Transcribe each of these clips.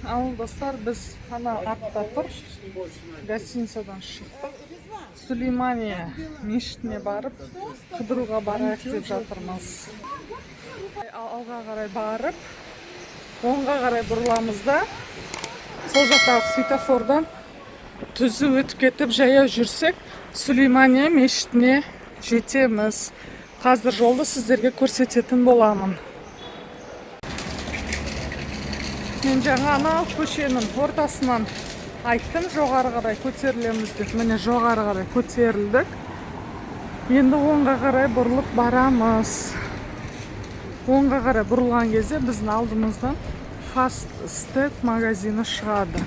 Ал достар, біз ана артта тұр, гостиницадан шықтық. Сулеймания мешітіне барып, қыдыруға барайық деп жатырмыз. Алға қарай барып, оңға қарай бұрыламыз да, сол жақтағы светофордан түзу өтіп кетіп, жаяу жүрсек, Сулеймания мешітіне жетеміз. Қазір жолды сіздерге көрсететін боламын. Мен жаңа анау көшенің ортасынан айттым, жоғары қарай көтерілеміз деп. Міне жоғары қарай көтерілдік. Енді оңға қарай бұрылып барамыз. Оңға қарай бұрылған кезде біздің алдымыздан Fast Step магазины шығады.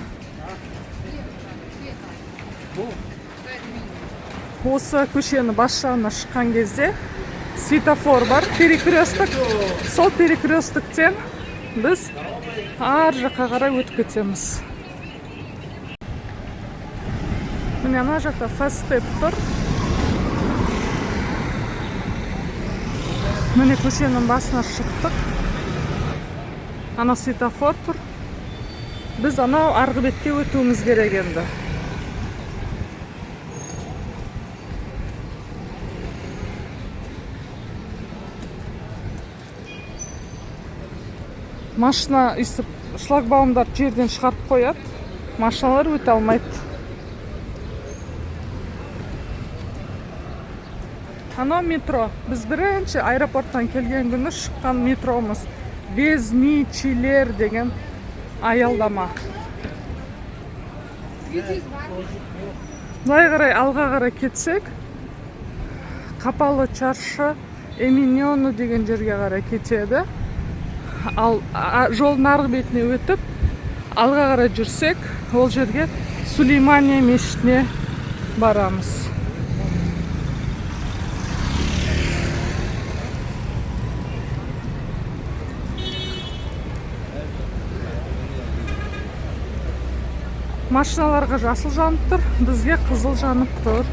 Осы көшені бас жағына шыққан кезде светофор бар, перекресток. Сол перекрестоктен біз ар жаққа қарай өтіп кетеміз. Міне ана жақта Fast Step тұр. Міне көшенің басына шықтық. Ана светофор тұр. Біз анау арғы бетке өтуіміз керек енді. Машина үстіп шлагбаумдар жерден шығарып қояды. Машиналар өте алмайды. Анау метро. Біз бірінші аэропорттан келген күні шыққан метромыз. Безмичилер деген аялдама. Былай қарай алға қарай кетсек, Қапалы чаршы Эминьону деген жерге қарай кетеді. Ал жолдың арғы бетіне өтіп, алға қарай жүрсек, ол жерге Сулеймания мешітіне барамыз. Машиналарға жасыл жанып тұр, бізге қызыл жанып тұр.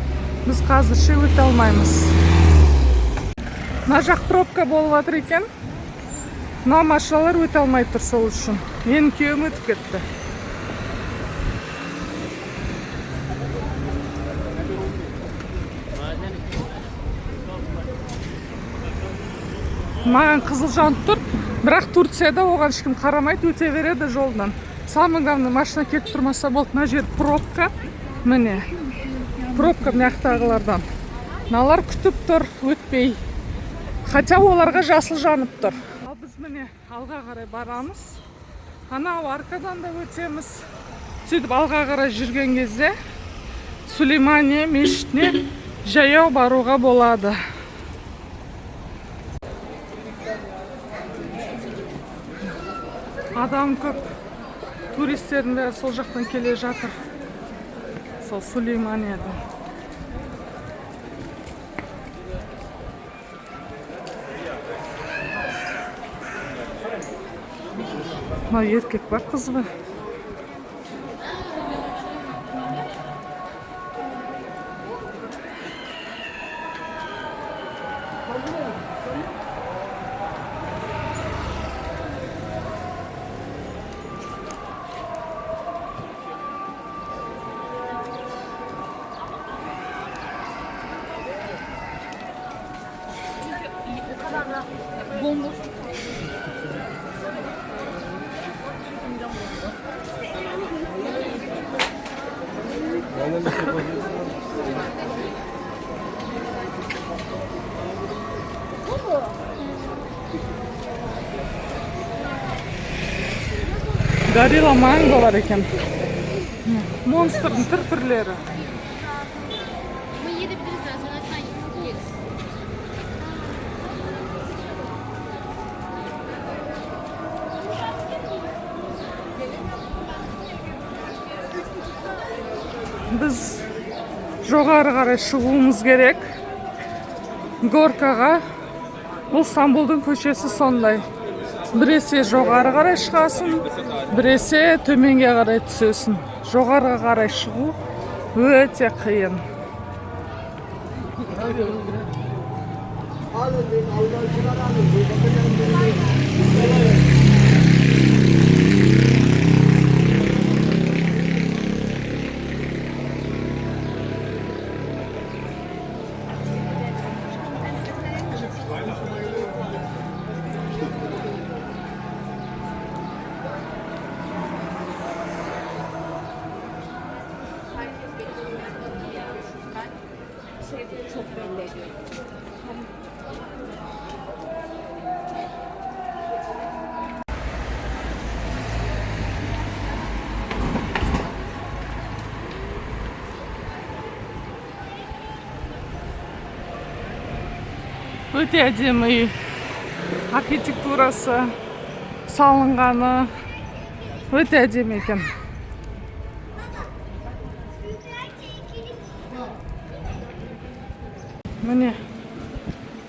Біз қазірше өте алмаймыз. Мына жақ пробка болып жатыр екен. Мына машиналар өте алмай тұр сол үшін. Менің күйеуім өтіп кетті. Маған қызыл жанып тұр, бірақ Турцияда оған ешкім қарамайды, өте береді жолдан. Самый главный, машина кетіп тұрмаса болды. Мына жер пробка. Міне. Пробка мынаяқтағылардан. Налар күтіп тұр, өтпей. Хотя оларға жасыл жанып тұр. Ал біз міне алға қарай барамыз. Анау аркадан да өтеміз. Сөйтіп алға қарай жүрген кезде Сулеймания мешітіне жаяу баруға болады. Адам көп. Туристердің бәрі сол жақтан келе жатыр. Сол Сулейманиядан. Мына еркек бар, қыз ба? Bomboş. Gorilla mango var ekan. Monster'ın türleri. Біз жоғары қарай шығуымыз керек. Горкаға. Бұл Стамбулдың көшесі сондай. Біресе жоғары қарай шығасың, біресе төменге қарай түсесің. Жоғарға қарай шығу өте қиын. Öyle. Өте әдемі үй. Архитектурасы, салынғаны өте әдемі екен. Міне,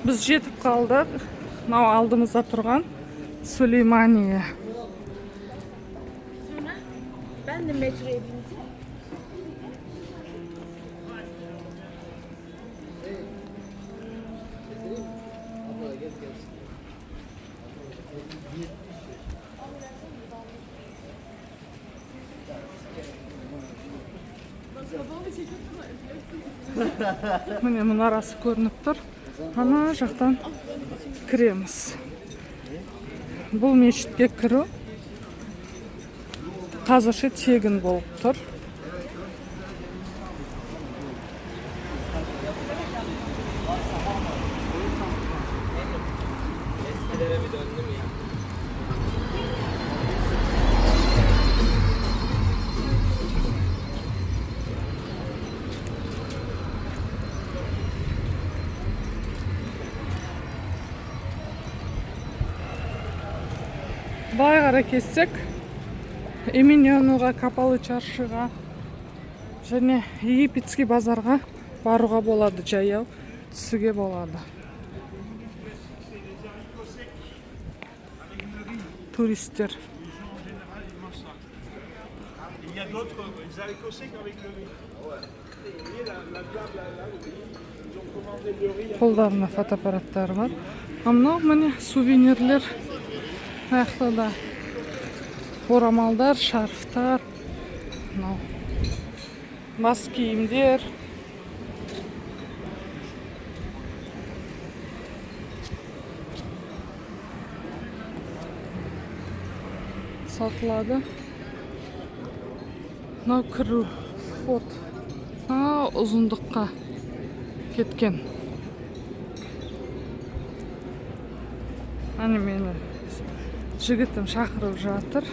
біз жетіп қалдық. Мынау алдымызда тұрған Сулеймания. Ben de metroya bineceğim. Міне мұнарасы көрініп тұр. Ана жақтан кіреміз. Бұл мешітке кіру қазірше тегін болып тұр. Былай қарай кетсек, Емин-Йонуға, Капалы чаршыға және Египетский базарға баруға болады, жаяу түсуге болады. Туристер. Қолдарына фотоаппараттар бар. Мынау міне сувенирлер. Аяқта да орамалдар, шарфтар, бас киімдер. Сатылады. Мынау кіру, фот. Ұзындыққа кеткен. Аны мені жігітім шақырып жатыр.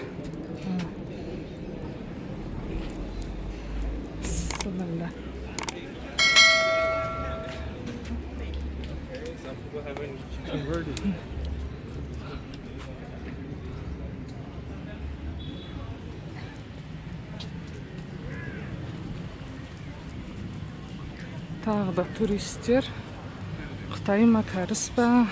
Bismillah. Тағы да туристер. Қытай ма, кәріс па?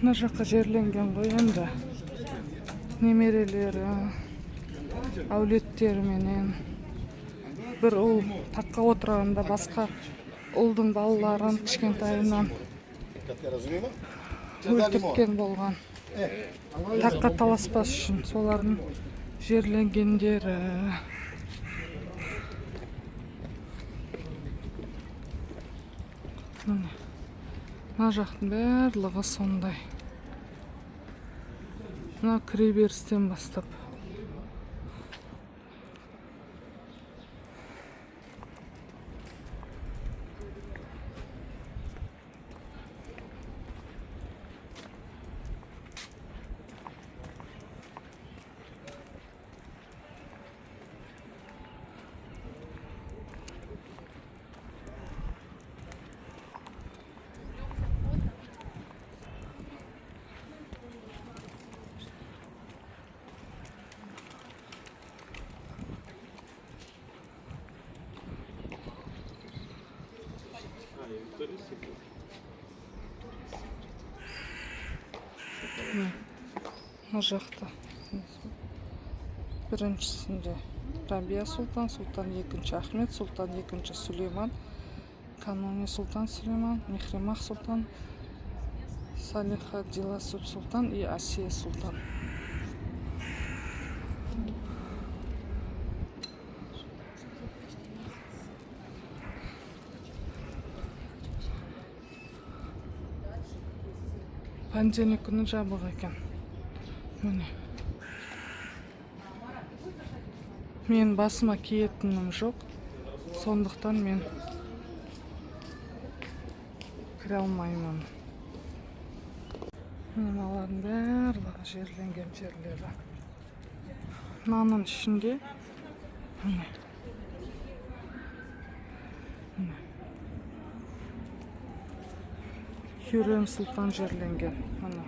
Мына жаққа жерленген ғой енді. Немерелері, әулеттері менен. Бір ұл таққа отырғанда басқа ұлдың балаларын кішкентайынан өлтірткен болған. Таққа таласпас үшін солардың жерленгендері. Мына жақтың барлығы сондай. Мына кіреберістен бастап. мына жақта біріншісінде Рабия Сұлтан, Сұлтан екінші Ахмет, Сұлтан екінші Сүлейман, Канони Сұлтан Сүлейман, Мехримах Сұлтан, Салиха Диласып Сұлтан и Асия Сұлтан. Пәндені күні жабық екен. Міне. Мен басыма киетінім жоқ. Сондықтан мен кіре алмаймын. Мыналардың барлығы жерленген жерлері. Мынаның ішінде Хюррем Сұлтан жерленген. Мына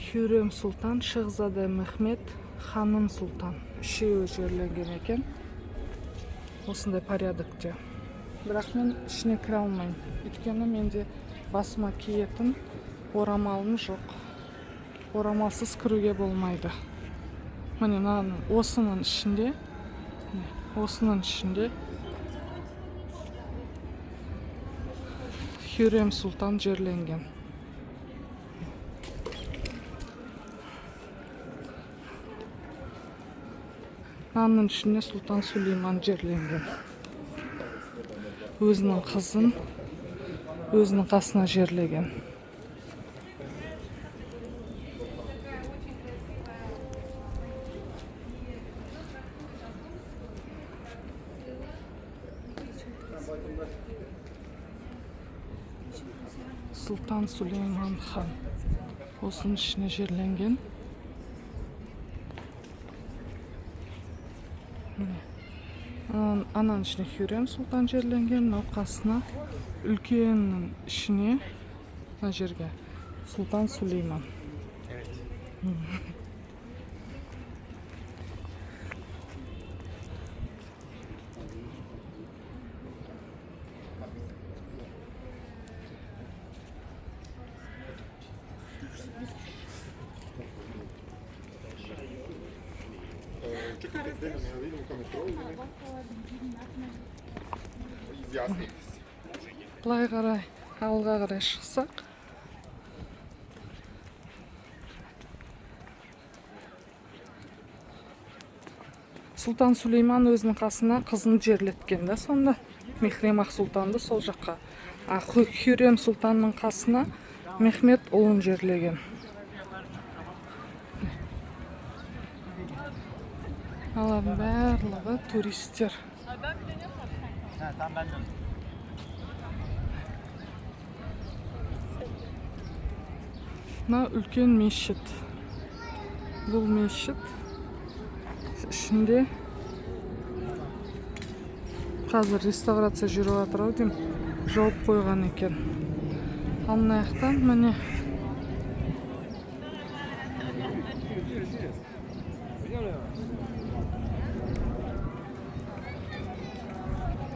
Хюррем Сұлтан, Шехзаде Мехмет, Ханым Сұлтан үшеуі жерленген екен. Осындай порядокте. Бірақ мен ішіне кіре алмаймын. Өйткені менде басыма киетін орамалым жоқ. Орамалсыз кіруге болмайды. Міне осының ішінде Хюррем Сұлтан жерленген. Мынаның ішінде Сұлтан Сүлейман жерленген. Өзінің қызын өзінің қасына жерлеген. Сұлтан Сүлейман хан осының ішіне жерленген. Ананың ішіне Хюррем Сұлтан жерленген, науқасына үлкеннің ішіне мына жерге Сұлтан Сүлейман. Былай қарай, алға қарай шықсақ. Сұлтан Сүлейман өзінің қасына қызын жерлеткен да сонда. Мехримах Сұлтанды сол жаққа. Хюррем Сұлтанның қасына Мехмет ұлын жерлеген. Алардың барлығы туристер. Мына үлкен мешіт. Бұл мешіт ішінде қазір реставрация жүріп жатыр ау деймін, жауып қойған екен. Ал мына жақтан міне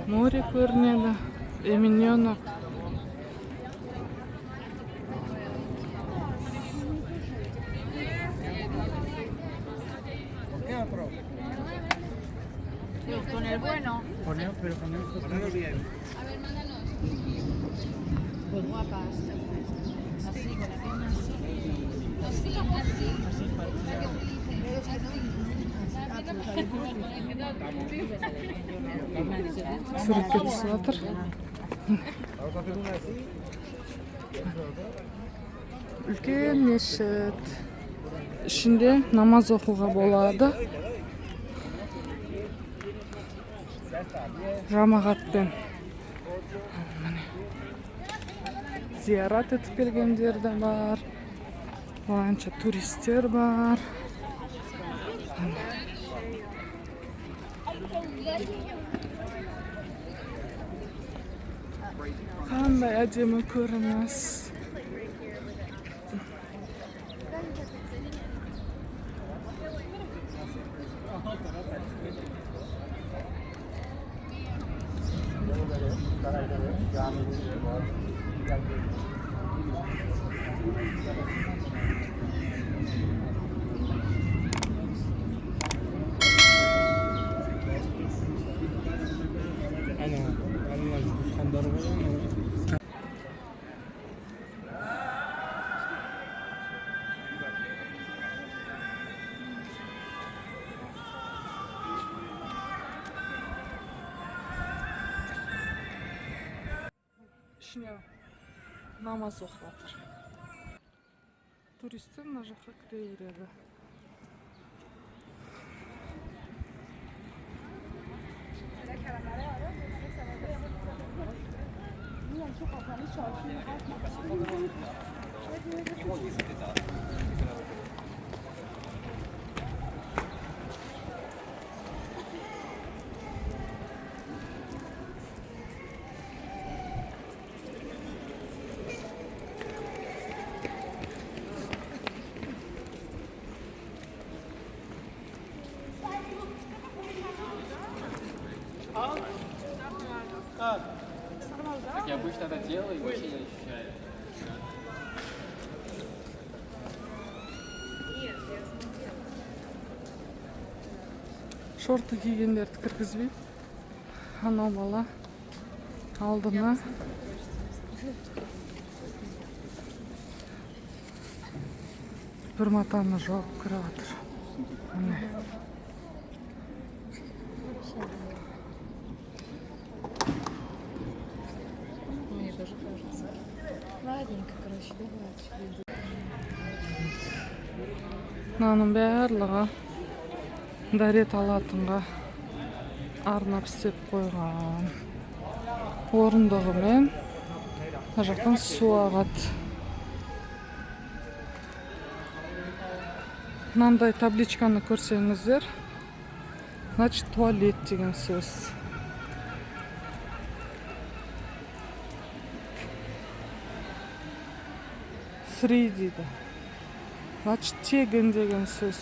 море көрінеді, Эминьоно. Con el bueno. Ponelo bien. A ver, mándanos. Pues guapas. Así, con la pierna así. Así, Суретке түсіп жатыр. Үлкен мешіт. Ішінде намаз оқуға болады. Жамағатпен. Зиярат етіп келгендер де бар. Оянша туристер бар. Қандай әдемі көрініс. Ana tuqqanlari bor. ішіне намаз оқып жатыр. Туристер мына жаққа кіре береді. Как я обычно это делаю, и вообще не ощущаю. Шорты кигендерді кіргізбей. Анау бала алдына бір матаны жауып кіріп жатыр. Міне. Мне тоже кажется. Ладненько, короче, давай. Мынаның барлығы дәрет алатынға арнап істеп қойған. Орындығымен мына жақтан су ағады. Мынандай табличканы көрсеңіздер, значит туалет деген сөз. Free дейді. Значит тегін деген сөз.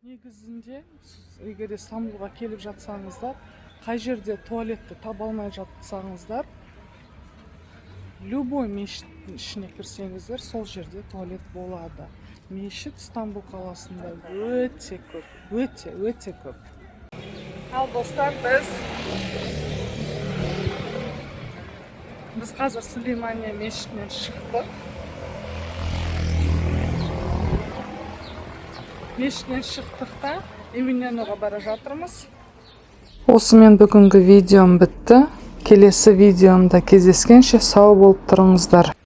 Негізінде, егер Стамбулға келіп жатсаңыздар, қай жерде туалетті таба алмай жатсаңыздар, любой мешіттің ішіне кірсеңіздер, сол жерде туалет болады. Мешіт Стамбул қаласында өте көп, өте көп. Ал достар, біз қазір Сүлеймания мешітінен шықтық. Мешіттен шықтық та Еминияноға бара жатырмыз. Осымен бүгінгі видеом бітті. Келесі видеомда кездескенше сау болып тұрыңыздар.